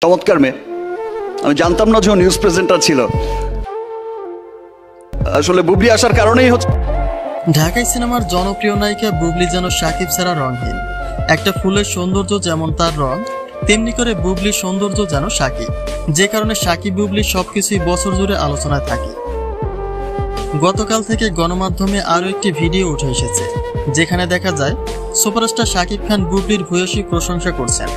চমৎকার মেয়ে। আমি জানতাম না যে ও নিউজ প্রেজেন্টার ছিল। আসলে বুবলি আসার কারণেই হচ্ছে। ঢাকাই সিনেমার জনপ্রিয় নায়িকা বুবলি যেন সাকিব ছাড়া রঙহীন। একটা ফুলের সৌন্দর্য যেমন তার রং, তেমনি করে বুবলির সৌন্দর্য যেন সাকিব, যে কারণে সাকিব বুবলি সবকিছুই বছর জুড়ে আলোচনায় থাকে। গতকাল থেকে গণমাধ্যমে আরও একটি ভিডিও উঠে এসেছে, যেখানে দেখা যায় সুপারস্টার সাকিব খান বুবলির ভূয়সী প্রশংসা করছেন।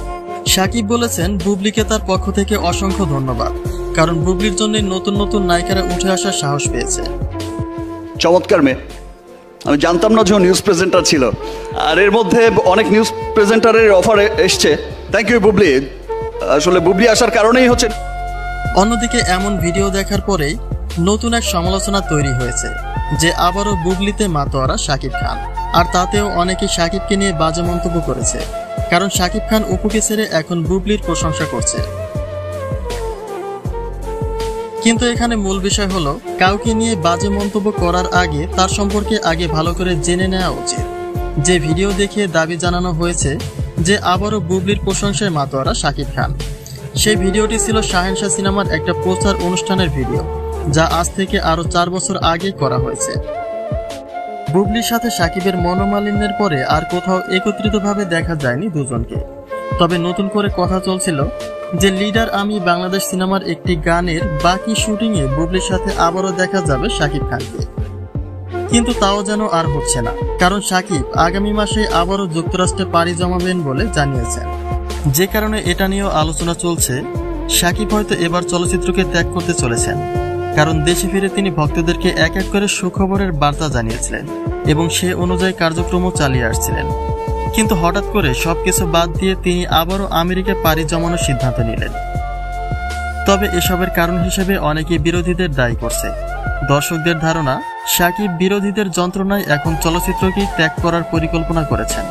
সাকিব বলেছেন বুবলিকে তার পক্ষ থেকে অসংখ্য ধন্যবাদ, কারণ বুবলির জন্য নতুন নতুন নায়িকারা উঠে আসার সাহস পেয়েছে। চমৎকার মেয়ে। আমি জানতাম না যে ও নিউজ প্রেজেন্টার ছিল, আর এর মধ্যে অনেক নিউজ প্রেজেন্টারের অফার এসছে। Thank you Bubly. আসলে বুবলি আসার কারণেই হচ্ছে। অন্যদিকে এমন ভিডিও দেখার পরেই নতুন এক সমালোচনা তৈরি হয়েছে যে আবারও বুবলিতে মাতোয়ারা সাকিব খান, আর তাতেও অনেকে সাকিবকে নিয়ে বাজে মন্তব্য করেছে, কারণ সাকিব খান অপুকে ছেড়ে এখন বুবলির প্রশংসা করছে। কিন্তু এখানে মূল বিষয় হলো, কাউকে নিয়ে বাজে মন্তব্য করার আগে তার সম্পর্কে আগে ভালো করে জেনে নেওয়া উচিত। যে ভিডিও দেখে দাবি জানানো হয়েছে যে আবারও বুবলির প্রশংসায় মাতোয়ারা সাকিব খান, সেই ভিডিওটি ছিল শাহেনশাহ সিনেমার একটা প্রচার অনুষ্ঠানের ভিডিও, যা আজ থেকে আরো 4 বছর আগে করা হয়েছে। বুবলির সাথে সাকিবের মনোমালিন্যের পরে আর কোথাও একত্রিতভাবে দেখা যায়নি দুজনকে। তবে নতুন করে কথা চলছিল যে লিডার আমি বাংলাদেশ সিনেমার একটি গানের বাকি শুটিংয়ে বুবলির সাথে আবারও দেখা যাবে সাকিব খানকে। কিন্তু তাও যেন আর হচ্ছে না, কারণ সাকিব আগামী মাসে আবারও যুক্তরাষ্ট্রে পাড়ি জমাবেন বলে জানিয়েছেন। যে কারণে এটা নিয়েও আলোচনা চলছে সাকিব হয়তো এবার চলচ্চিত্রকে ত্যাগ করতে চলেছেন, কারণ দেশে ফিরে তিনি ভক্তদেরকে এক এক করে সুখবরের বার্তা জানিয়েছিলেন এবং সে অনুযায়ী কার্যক্রমও চালিয়ে আসছিলেন। কিন্তু হঠাৎ করে সবকিছু বাদ দিয়ে তিনি আবারও আমেরিকা পাড়ি জমানোর সিদ্ধান্ত নিলেন। তবে এসবের কারণ হিসেবে অনেকে বিরোধীদের দায়ী করছে। দর্শকদের ধারণা, সাকিব বিরোধীদের যন্ত্রণায় এখন চলচ্চিত্রকেই ত্যাগ করার পরিকল্পনা করেছেন।